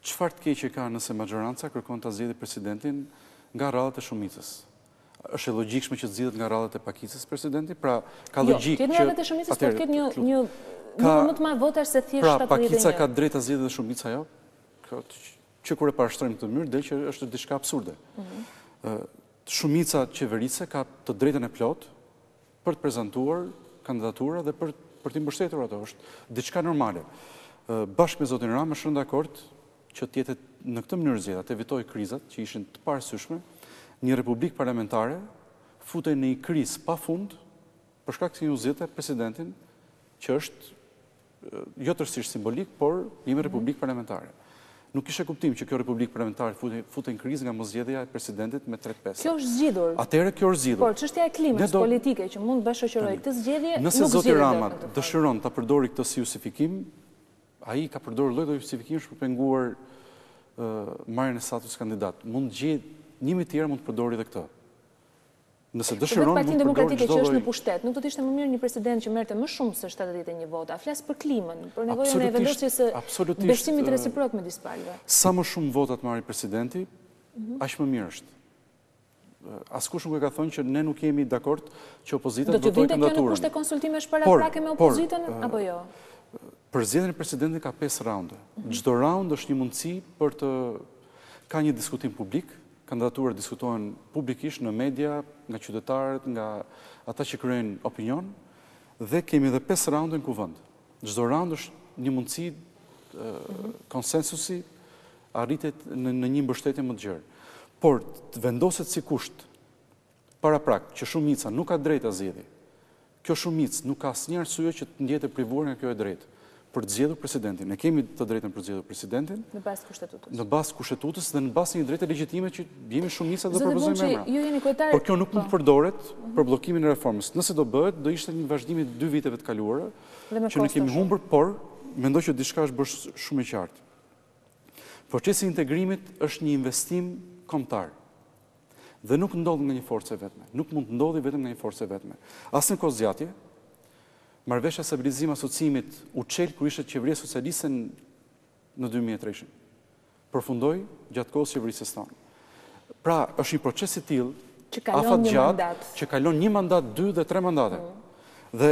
Çfarë të keqe ka nëse majoranca kërkon ta zgjedhë presidentin nga rradhat e shumicës? Është e logjikshme që zgjidhet nga rradhat e pakicës presidenti, pra ka logjikë që nga rradhat e shumicës po të ketë një numër më të madh votash se thjesht 71. Pra pakica ka drejt ta zgjedhë dhe shumica jo? Që kur e parashtrojmë këtë mënyrë del që është diçka absurde. Shumica qeverise ka të drejtën e plot për të prezantuar kandidatura dhe për të mbështetur ato, është diçka normale. Bashkë me zotin Rama është dakord që të jetë në këtë mënyrë zgjedhja, të evitoj krizat që ishin të parasyshme, një republikë parlamentare futej në një krizë pafund për shkak se u zgjidhte presidentin që është jo tërësisht simbolik, por një republikë parlamentare. Nuk kishte kuptim që kjo republikë parlamentare futej në krizë nga moszgjedhja e presidentit me 3/5. Kjo është zgjedhur. Atëherë kjo është zgjedhur. Por çështja e klimës politike që mund të shoqërojë këtë zgjedhje, nëse zoti Rama dëshiron ta përdori këtë si justifikim, ai ka përdorur lloj justifikimsh për penguar marrjen e status kandidat. Mund gjej njëmi tjetër mund të përdori edhe këtë. Nëse dëshiron mund të përdori Demokratike që është në pushtet, nuk do të ishte më mirë një president që merrte më shumë se 71 vota. Flas për klimën, për nevojën e vendosjes së besimit reciprok midis palëve. Sa më shumë vota të marrë presidenti, aq më mirë është. Askush nuk e ka thënë që ne nuk jemi dakord që opozita të votojë kandidaturën. Do të vinte kjo në kushte konsultimesh paraprake me opozitën apo jo? Për zgjedhjen e presidentit ka 5 raunde. Çdo raund është një mundësi për të ka një diskutim publik, kandidaturat diskutohen publikisht në media, nga qytetarët, nga ata që krijojnë opinion, dhe kemi edhe 5 raunde në kuvend. Çdo raund është një mundësi konsensusi arritet në një mbështetje më të gjerë. Por të vendoset si kusht paraprak që shumica nuk ka drejt ta zgjedhë. Kjo shumicë nuk ka asnjë arsye që të ndjetë privuar nga kjo e drejtë për të zgjedhur presidentin. Ne kemi të drejtën për të zgjedhur presidentin në bazë kushtetutës. Në bazë kushtetutës dhe në bazë një drejte legjitime që jemi shumica do propozojmë emra. Ju jeni kryetar. Por kjo nuk mund të përdoret për bllokimin e reformës. Nëse do bëhet, do ishte një vazhdim i 2 viteve të kaluara që ne kemi humbur, por mendoj që diçka është bërë shumë e qartë. Procesi i integrimit është një investim kombëtar. Dhe nuk ndodh nga një forcë e vetme. Nuk mund të ndodhi vetëm nga një forcë e vetme. As në kohë zgjatje, marrëveshja stabilizim asociimit u çel kur ishte qeveria socialiste në 2003. Përfundoi gjatë kohës qeverisë tonë. Pra, është një proces i tillë që kalon një mandat, 2 dhe 3 mandate. Dhe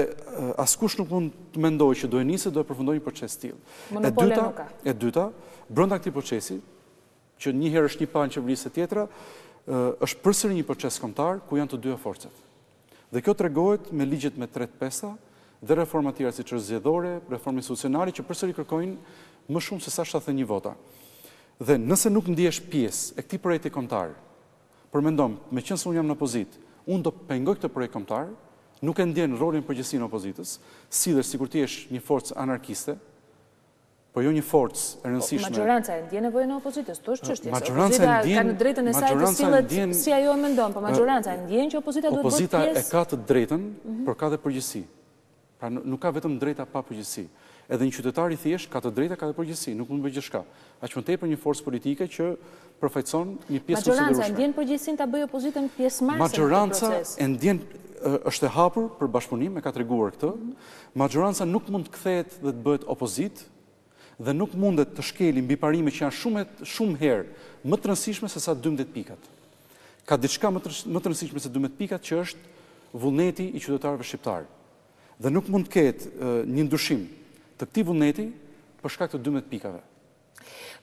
askush nuk mund të mendojë që do e nisë do e përfundojë një proces të tillë. E dyta, brenda këtij procesi, që një herë është një palë qeverisë tjetra, është përsëri një proces kombëtar ku janë të dyja forcat. Dhe kjo tregohet me ligjet me 3/5 dhe reforma tjera siç është zgjedhore, reforma institucionale që përsëri kërkojnë më shumë se sa 71 vota. Dhe nëse nuk ndihesh pjesë e këtij projekti kombëtar, përmendom, me qenë se unë jam në opozitë, unë do pengoj këtë projekt kombëtar, nuk e ndjen rolin përgjithësi në opozitës, sillesh sikur ti je një forcë anarkiste, po jo një forcë e rëndësishme. Maggioranza e ndjen nevojën e opozitës, to është çështja. Maggioranca ka në drejtën e saj të sillet si ajo e mendon, po maggioranca e ndjen që opozita duhet të bëjë pjesë. Opozita e ka të drejtën, por ka dhe përgjegjësi. Pra nuk ka vetëm drejta pa përgjegjësi. Edhe një qytetar i thjesht ka të drejta, ka dhe përgjegjësi, nuk mund të bëjë gjithçka. Aq më tepër një forcë politike që përfaqëson një pjesë të Maggioranca e ndjen përgjegjësinë ta bëjë opozitën pjesëmarrëse në këtë proces. Maggioranca e ndjen është e hapur për bashkëpunim, e ka treguar këtë. Maggioranca nuk mund të kthehet dhe të bëhet opozitë dhe nuk mundet të shkeli mbi parime që janë shumë herë më të rëndësishme se sa 12 pikat. Ka diçka më të rëndësishme se 12 pikat që është vullneti i qytetarëve shqiptarë. Dhe nuk mund të ketë një ndryshim të këtij vullneti për shkak të 12 pikave.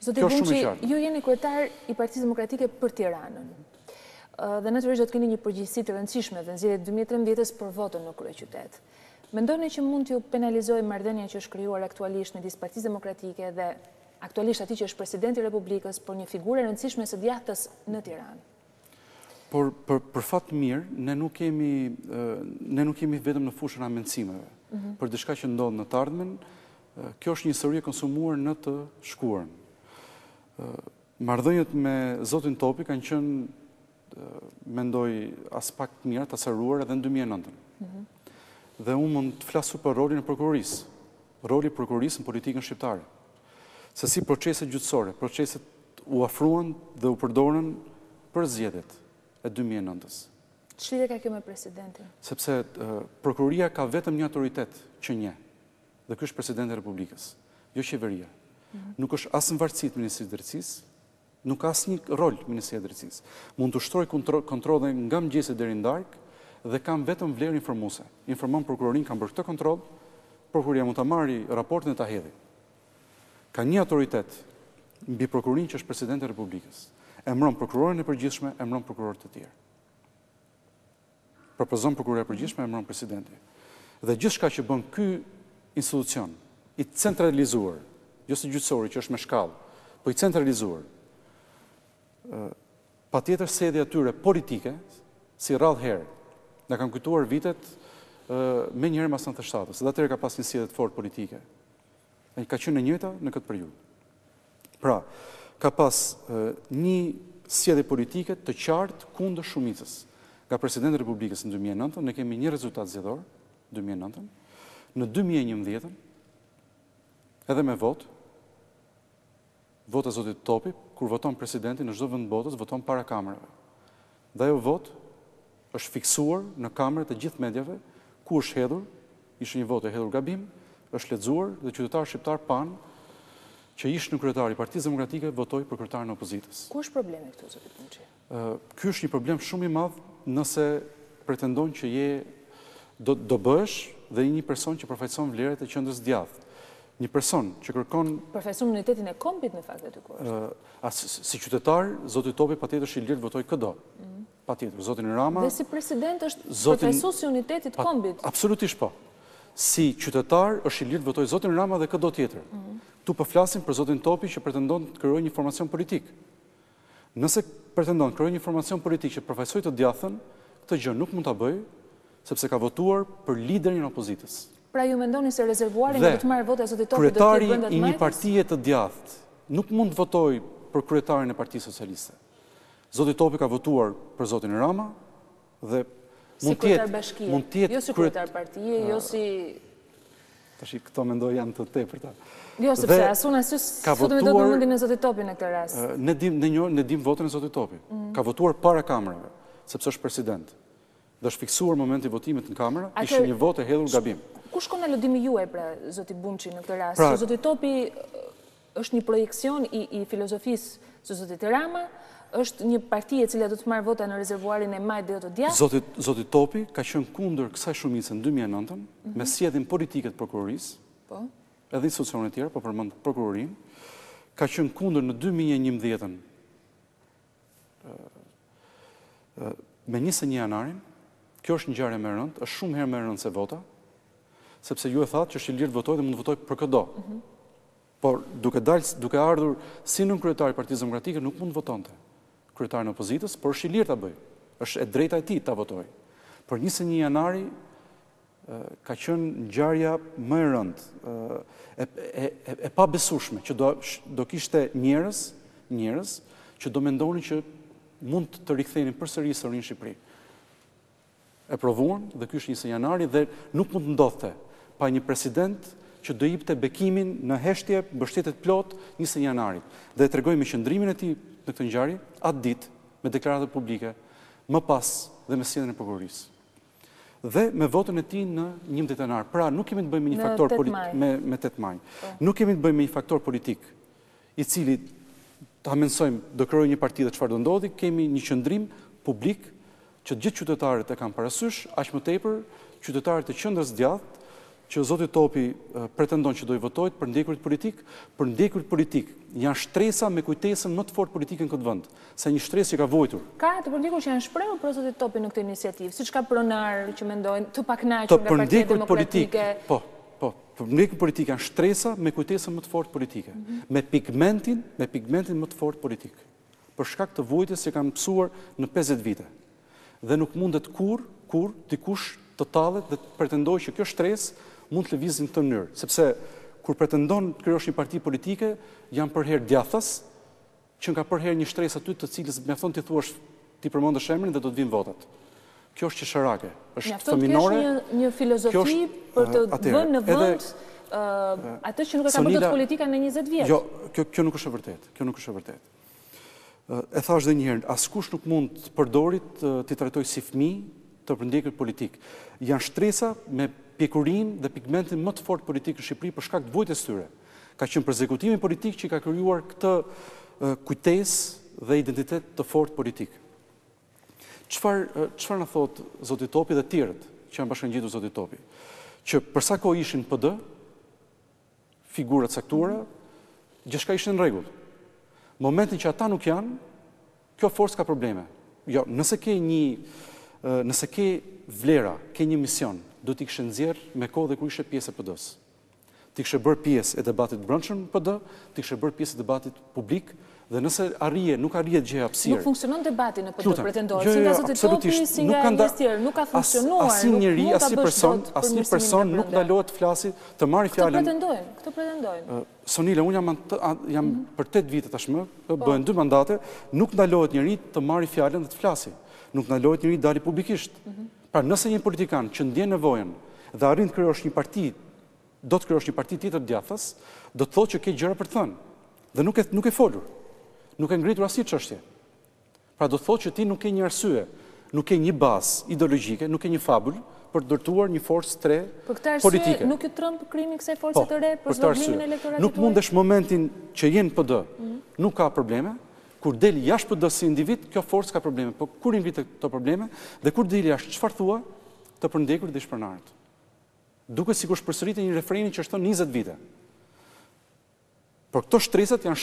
Zoti Bumci, ju jeni kryetar i Partisë Demokratike për Tiranën. Dhe natyrisht do të keni një përgjegjësi të rëndësishme dhe nxjerrjet 2013 për votën në kryeqytet. Mendoni që mund t'ju penalizojë marrëdhënia që është krijuar aktualisht midis Partisë Demokratike dhe aktualisht atij që është presidenti i Republikës për një figurë e rëndësishme së djathtës në Tiranë? Por për fat të mirë, ne nuk jemi vetëm në fushën e amendësimeve. Për diçka që ndodh në të ardhmen, kjo është një histori e konsumuar në të shkuarën. Marrëdhëniet me zotin Topi kanë qenë, mendoj, as pak të mira, të asaruar edhe në 2009. Dhe unë mund të flasë për rolin e prokurorisë. Roli i prokurorisë në politikën shqiptare. Se si proceset gjyqësore, proceset u afruan dhe u përdorën për zgjedhjet e 2009-s. Ç'lidhje ka kjo me presidentin? Sepse prokuroria ka vetëm një autoritet që njeh, dhe ky është presidenti i Republikës, jo qeveria. Nuk është as në varësi të Ministrisë së Drejtësisë, nuk ka asnjë rol Ministria e Drejtësisë. Mund të ushtrojë kontrolle nga mëngjesi deri në darkë dhe kam vetëm vlerë informuese. Informon prokurorinë, kam bërë këtë kontroll, prokuroria mund ta marrë raportin dhe ta hedhë. Ka një autoritet mbi prokurorinë që është presidenti i Republikës. Emëron prokurorin e përgjithshme, emëron prokurorët të tjerë. Propozon prokuroria e përgjithshme, emëron presidenti. Dhe gjithçka që bën ky institucion i centralizuar, jo si gjyqësori që është me shkallë, po i centralizuar, patjetër sedhja e tyre politike, si rrallë herë, na kanë kujtuar vitet me njëherë mas 97-s, dhe atëherë ka pas një sjellje të fortë politike. Ai ka qenë e njëjta në këtë periudhë. Pra, ka pas një sjellje politike të qartë kundër shumicës. Nga presidenti i Republikës në 2009, ne kemi një rezultat zgjedhor, 2009, në 2011, edhe me votë e zotit Topi, kur voton presidenti në çdo vend të botës, voton para kamerave. Dhe ajo votë është fiksuar në kamerët e gjithë mediave, ku është hedhur, ishte një votë e hedhur gabim, është lexuar dhe qytetarë shqiptar panë që ishte në kryetari i Partisë Demokratike votoi për kryetarin e opozitës. Ku është problemi këtu, zoti Bumci? Ky është një problem shumë i madh nëse pretendon që do bësh dhe një person që përfaqëson vlerat e qendrës djathtë. Një person që kërkon përfaqëson unitetin e kombit në fakt aty ku është. Si qytetar, zoti Topi patjetër është i lirë të votojë këdo. Patjetër, zotin Rama. Dhe si president është përfaqësues i unitetit kombit. Absolutisht po. Si qytetar është i lirë të votojë zotin Rama dhe këdo tjetër. Tu po flasim për zotin Topi që pretendon të krijojë një formacion politik. Nëse pretendon të krijojë një formacion politik që përfaqësoj të djathtën, këtë gjë nuk mund ta bëjë sepse ka votuar për liderin e opozitës. Pra ju mendoni se rezervuari nga të marrë vota zotit Topi do të kryetari jetë brenda të i një majtës? partie të djathtë nuk mund të votojë për kryetarin e Partisë Socialiste. Zoti Topi ka votuar për zotin Rama dhe si kryetar bashkie, jo si kryetar partie, jo si... Tash këto mendoj janë të tepërta. Jo, sepse asun asyus sot me do të përmendin e zotit Topi në këtë rast. Ne dim votën e zotit Topi. Ka votuar para kamerave, sepse është president. Dhe është fiksuar momenti i votimit në kamera, ishte një votë e hedhur gabim. Ku shkon aludimi juaj pra zoti Bumci në këtë rast? Që zoti Topi është një projekcion i filozofisë së zotit Rama, është një parti e cila do të marrë vota në rezervuarin e majtë dhe jo të djathtë? Zoti Topi ka qenë kundër kësaj shumice në 2009 me sjelljen politike të prokurorisë, edhe institucionet tjera, po përmend prokurorinë, ka qenë kundër në 2011 me 21 janarin. Kjo është një ngjarje më e rëndë, është shumë herë më e rëndë se vota, sepse ju e thatë që është i lirë të votojë dhe mund të votojë për këdo. por duke ardhur si nën kryetari i Partisë Demokratike nuk mund të votonte kryetarin e opozitës, por është i lirë ta bëjë. Është e drejta e tij ta votojë. Por 21 janari ka qenë ngjarja më e rëndë, e pabesueshme që do kishte njerëz që do mendonin që mund të rikthenin përsëri historinë në Shqipëri. E provuan dhe ky është 21 janari dhe nuk mund të ndodhte pa një president që do jepte bekimin në heshtje mbështetje plot 21 janarit. Dhe tregoj me qëndrimin e tij në këtë ngjarje atë ditë me deklaratat publike, më pas dhe me sjelljen e prokurorisë. Dhe me votën e tij në 11 janar. Pra nuk kemi të bëjmë me një faktor politik me 8 maj. Nuk kemi të bëjmë me një faktor politik i cili ta mendsojmë do krijojë një parti dhe çfarë do ndodhi, kemi një qëndrim publik që gjithë qytetarët e kanë parasysh, aq më tepër qytetarët e Qendrës Djathtë që zoti Topi pretendon që do i votojë për ndjekurit politik janë shtresa me kujtesën më të fortë politike në këtë vend, se një shtresë që ka vojtur. Ka të përndjekur që janë shprehur për zotin Topi në këtë iniciativë, siç ka pronar që mendojnë të pakënaqur nga Partia Demokratike. Po, për ndjekurit politik janë shtresa me kujtesën më të fortë politike, me pigmentin më të fortë politik. Për shkak të vojtjes që kanë mësuar në 50 vite. Dhe nuk mundet kur dikush të tallet dhe të pretendojë që kjo shtresë mund të lëvizë në këtë mënyrë, sepse kur pretendon të krijosh një parti politike, janë përherë djathtas, që ka përherë një shtresë aty të cilës mjafton ti thuash ti përmendësh emrin dhe do të vinë votat. Kjo është qesharake, është fëminore. Mjafton një filozofi për të vënë në vend atë që nuk e ka bërë dot politika në 20 vjet. Jo, kjo nuk është e vërtetë. E thash edhe një herë, askush nuk mund të përdorit të trajtojë si fëmijë të përndjekët politik. Janë shtresa me pjekurinë dhe pigmentin më të fortë politik në Shqipëri për shkak të vojtjes tyre. Ka qenë përzekutimi politik që ka krijuar këtë kujtesë dhe identitet të fortë politik. Çfarë na thot zoti Topi dhe të tjerët që janë bashkangjitur zoti Topi? Që për sa kohë ishin PD, figurat caktuara, gjithçka ishte në rregull. Momentin që ata nuk janë, kjo forcë ka probleme. Jo, nëse ke vlera, ke një mision, do t'i kishe nxjerrë me kohë dhe kur ishe pjesë e PD-s. Ti kishe bërë pjesë e debatit brendshëm në PD, ti kishe bërë pjesë e debatit publik, dhe nëse nuk arrije gjë hapësirë. Nuk funksionon debati në PD, pretendohet, si nga zoti Topi, si nga njerëz tjerë, nuk ka funksionuar. Asnjë person nuk ndalohet të flasë, të marrë fjalën. Këtë pretendojnë. Sonila, unë jam për 8 vite tashmë, bëhen 2 mandate, nuk ndalohet njëri të marrë fjalën dhe të flasë. Nuk ndalohet njëri dali publikisht. Pra nëse një politikan që ndjen nevojën dhe arrin të krijosh një parti, do të krijosh një parti tjetër djathtas, do të thotë që ke gjëra për të thënë. Dhe nuk e folur. Nuk e ngritur asnjë çështje. Pra do të thotë që ti nuk ke një arsye, nuk ke një bazë ideologjike, nuk ke një fabul për të ndërtuar një forcë tre politike. Për këtë arsye nuk ju tremb krimi kësaj force të re për zhvillimin e elektoratit? Nuk mundesh momentin që jenë PD, nuk ka probleme. Kur del jashtë PD si individ, kjo forcë ka probleme. Po kur i ngritet këto probleme dhe kur del jashtë, çfarë thua? Të përndjekurit dhe shpronarët. Duket sikur përsëritet një refreni që është thënë 20 vite. Por këto shtresat janë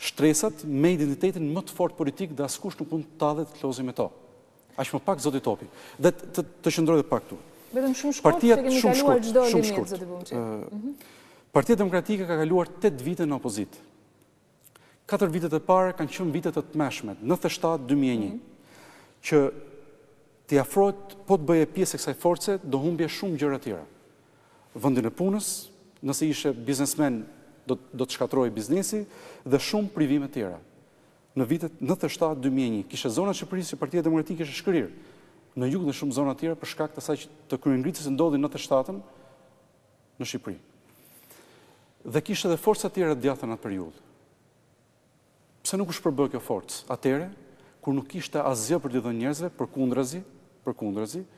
shtresat me identitetin më të fortë politik dhe askush nuk mund të tallet të lozi me to. Aq më pak zoti Topi. Dhe të qëndroj edhe pak këtu. Vetëm shumë shkurt, se kemi kaluar çdo limit zoti Bumci. Partia Demokratike ka kaluar 8 vite në opozitë. 4 vitet e parë kanë qenë vitet të tmeshme, 97-2001, që t'i afrohet, po të bëje pjesë e kësaj force, do humbje shumë gjëra tjera. Vendin e punës, nëse ishe biznesmen, do të shkatërrojë biznesi, dhe shumë privime tjera. Në vitet 97-2001, kishe zona Shqipërisë që Partia Demokratike ishte shkrirë, në jug dhe shumë zona tjera për shkak të asaj të kryengritjes që ndodhi në 97-ën në Shqipëri. Dhe kishte edhe forca tjera të djathta në atë periudhë. Pse nuk u shpërbë kjo forcë? Atëre, kur nuk kishte asgjë për t'i dhënë njerëzve, përkundrazi,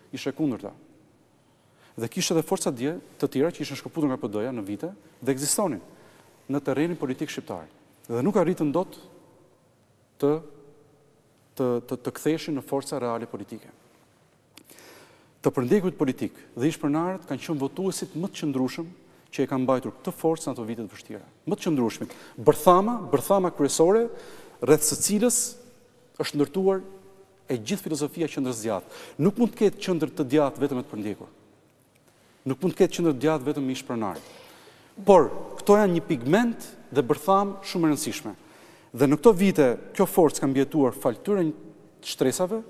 ishte kundërta. Dhe kishte edhe forca të tjera që ishin shkëputur nga PD-ja në vite dhe ekzistonin në terrenin politik shqiptar. Dhe nuk arritën dot të ktheheshin në forca reale politike. Të përndjekurit politik dhe ish-pronarët kanë qenë votuesit më të qëndrueshëm që e kanë mbajtur këtë forcë në ato vite të vështira. Më të qëndrueshmit. Bërthama kryesore, rreth së cilës është ndërtuar e gjithë filozofia qendrës djathtë. Nuk mund të ketë qendër të djathtë vetëm të përndjekur. Nuk mund të ketë qendër të djathtë vetëm me ish-pronar. Por këto janë një pigment dhe bërtham shumë e rëndësishme. Dhe në këto vite, kjo forcë ka mbjetuar falë këtyre shtresave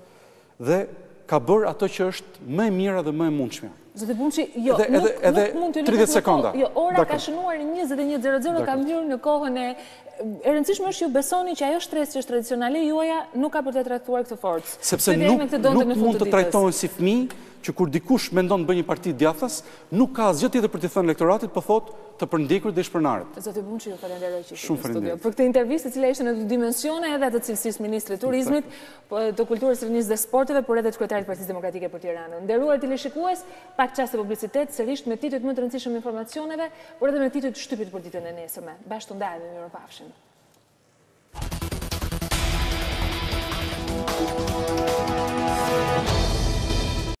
dhe ka bërë ato që është më e mira dhe më e mundshme. Zotë Bumci, jo, nuk mund të 30 sekonda. Jo, ora ka shënuar 21:00, ka mbjur në kohën e rëndësishme është ju besoni që ajo shtresë që është tradicionale juaja nuk ka për të trajtuar këtë forcë. Sepse nuk mund të trajtohen si fëmijë që kur dikush mendon të bëjë një parti djathtas, nuk ka asgjë tjetër për t'i thënë elektoratit, po thotë të përndjekur dhe shpërndarët. Zotë Bumci, ju falenderoj që shumë falenderoj për këtë intervistë, e cila ishte në dy dimensione, edhe atë cilësisë ministrit të turizmit, të kulturës, rinisë dhe sporteve, por edhe të kryetarit Partisë Demokratike për Tiranën. Nderuar teleshikues, pak çast publicitet, sërish me titujt më të rëndësishëm informacioneve, por edhe me titujt shtypit për ditën e nesërme. Bashkë të ndajemi, mirupafshim.